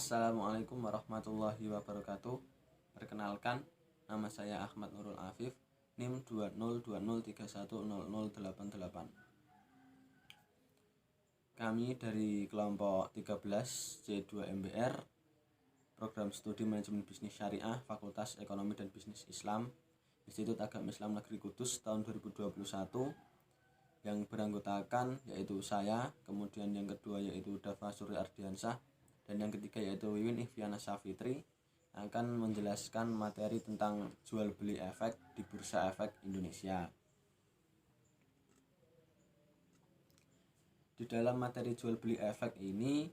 Assalamualaikum warahmatullahi wabarakatuh. Perkenalkan, nama saya Ahmad Nurul Afif, NIM 2020310088. Kami dari kelompok 13 C2MBR, Program Studi Manajemen Bisnis Syariah, Fakultas Ekonomi dan Bisnis Islam, Institut Agama Islam Negeri Kudus tahun 2021, yang beranggotakan yaitu saya, kemudian yang kedua yaitu Dafa Surya Ardiansyah, dan yang ketiga yaitu Wiwin Ihviana Safitri, akan menjelaskan materi tentang jual beli efek di Bursa Efek Indonesia. Di dalam materi jual beli efek ini,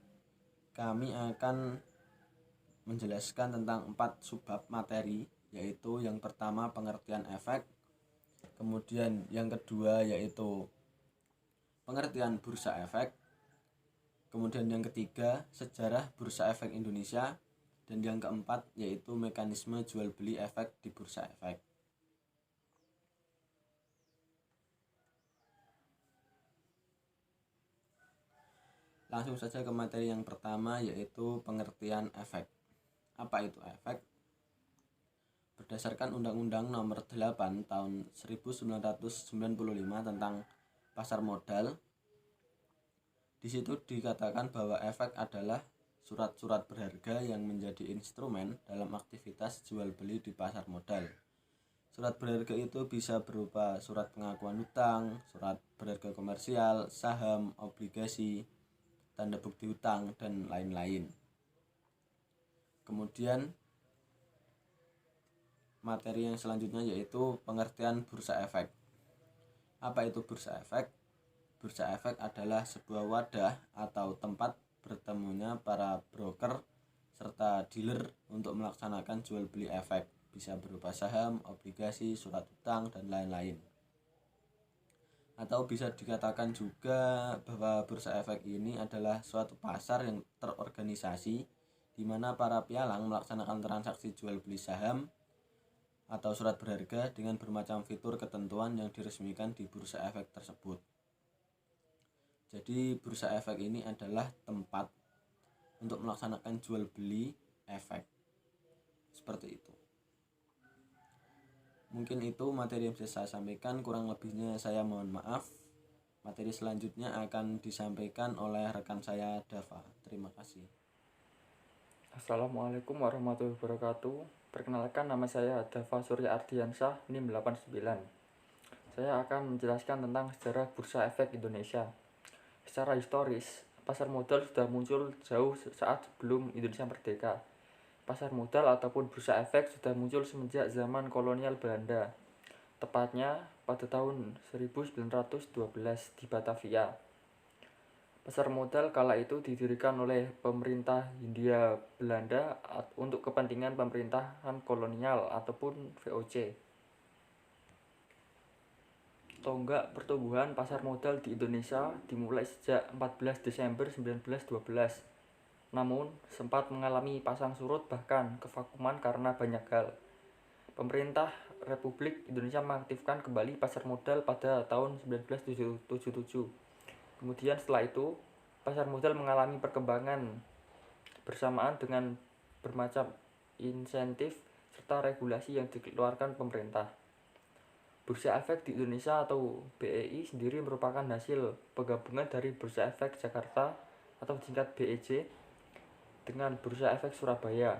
kami akan menjelaskan tentang 4 subbab materi, yaitu yang pertama pengertian efek, kemudian yang kedua yaitu pengertian bursa efek, kemudian yang ketiga sejarah Bursa Efek Indonesia, dan yang keempat yaitu mekanisme jual beli efek di Bursa Efek. Langsung saja ke materi yang pertama, yaitu pengertian efek. Apa itu efek? Berdasarkan Undang-Undang Nomor 8 Tahun 1995 tentang pasar modal, di situ dikatakan bahwa efek adalah surat-surat berharga yang menjadi instrumen dalam aktivitas jual beli di pasar modal. Surat berharga itu bisa berupa surat pengakuan hutang, surat berharga komersial, saham, obligasi, tanda bukti hutang, dan lain-lain. Kemudian materi yang selanjutnya yaitu pengertian bursa efek. Apa itu bursa efek? Bursa efek adalah sebuah wadah atau tempat bertemunya para broker serta dealer untuk melaksanakan jual beli efek, bisa berupa saham, obligasi, surat hutang, dan lain-lain. Atau bisa dikatakan juga bahwa bursa efek ini adalah suatu pasar yang terorganisasi di mana para pialang melaksanakan transaksi jual beli saham atau surat berharga dengan bermacam fitur ketentuan yang diresmikan di bursa efek tersebut. Jadi bursa efek ini adalah tempat untuk melaksanakan jual beli efek. Seperti itu. Mungkin itu materi yang bisa saya sampaikan, kurang lebihnya saya mohon maaf. Materi selanjutnya akan disampaikan oleh rekan saya Dafa. Terima kasih. Assalamualaikum warahmatullahi wabarakatuh. Perkenalkan, nama saya Dafa Surya Ardiansyah, NIM 89. Saya akan menjelaskan tentang sejarah Bursa Efek Indonesia. Secara historis, pasar modal sudah muncul jauh saat sebelum Indonesia merdeka. Pasar modal ataupun bursa efek sudah muncul semenjak zaman kolonial Belanda, tepatnya pada tahun 1912 di Batavia. Pasar modal kala itu didirikan oleh pemerintah Hindia Belanda untuk kepentingan pemerintahan kolonial ataupun VOC. Tonggak pertumbuhan pasar modal di Indonesia dimulai sejak 14 Desember 1912. Namun, sempat mengalami pasang surut bahkan kevakuman karena banyak hal. Pemerintah Republik Indonesia mengaktifkan kembali pasar modal pada tahun 1977. Kemudian setelah itu, pasar modal mengalami perkembangan bersamaan dengan bermacam insentif serta regulasi yang dikeluarkan pemerintah. Bursa Efek di Indonesia atau BEI sendiri merupakan hasil penggabungan dari Bursa Efek Jakarta atau singkat BEJ dengan Bursa Efek Surabaya.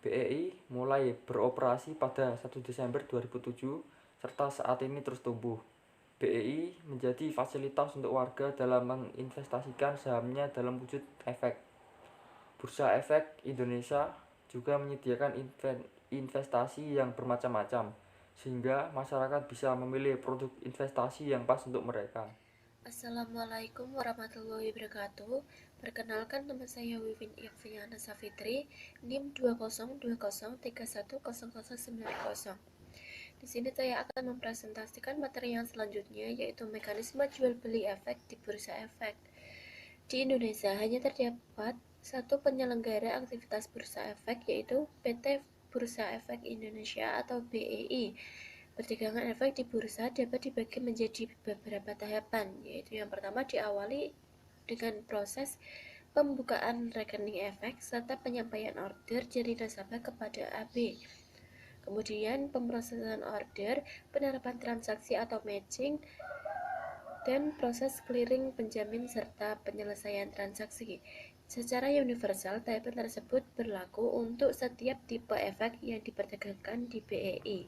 BEI mulai beroperasi pada 1 Desember 2007 serta saat ini terus tumbuh. BEI menjadi fasilitas untuk warga dalam menginvestasikan sahamnya dalam wujud efek. Bursa Efek Indonesia juga menyediakan investasi yang bermacam-macam, sehingga masyarakat bisa memilih produk investasi yang pas untuk mereka. Assalamualaikum warahmatullahi wabarakatuh. Perkenalkan, nama saya Wiwin Ihviana Safitri, NIM 202031310090. Di sini saya akan mempresentasikan materi yang selanjutnya, yaitu mekanisme jual beli efek di bursa efek. Di Indonesia hanya terdapat satu penyelenggara aktivitas bursa efek, yaitu PT Bursa Efek Indonesia atau BEI. Perdagangan efek di bursa dapat dibagi menjadi beberapa tahapan, yaitu yang pertama diawali dengan proses pembukaan rekening efek, serta penyampaian order dari nasabah kepada AB. Kemudian pemrosesan order, penerapan transaksi atau matching, dan proses clearing penjamin serta penyelesaian transaksi. Secara universal, tahapan tersebut berlaku untuk setiap tipe efek yang diperdagangkan di BEI.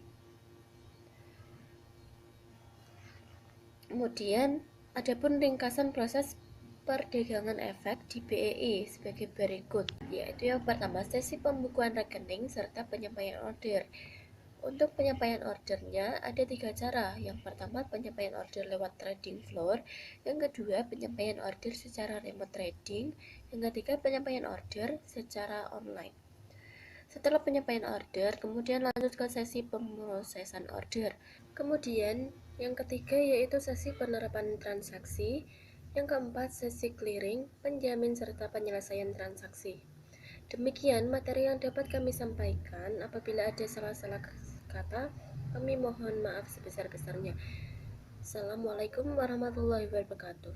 Kemudian, adapun ringkasan proses perdagangan efek di BEI sebagai berikut, yaitu yang pertama, sesi pembukuan rekening serta penyampaian order. Untuk penyampaian ordernya ada 3 cara. Yang pertama, penyampaian order lewat trading floor. Yang kedua, penyampaian order secara remote trading. Yang ketiga, penyampaian order secara online. Setelah penyampaian order, kemudian lanjut ke sesi pemrosesan order. Kemudian, yang ketiga yaitu sesi penerapan transaksi. Yang keempat, sesi clearing, penjamin, serta penyelesaian transaksi. Demikian materi yang dapat kami sampaikan. Apabila ada salah-salah kata, kami mohon maaf sebesar-besarnya. Assalamualaikum warahmatullahi wabarakatuh.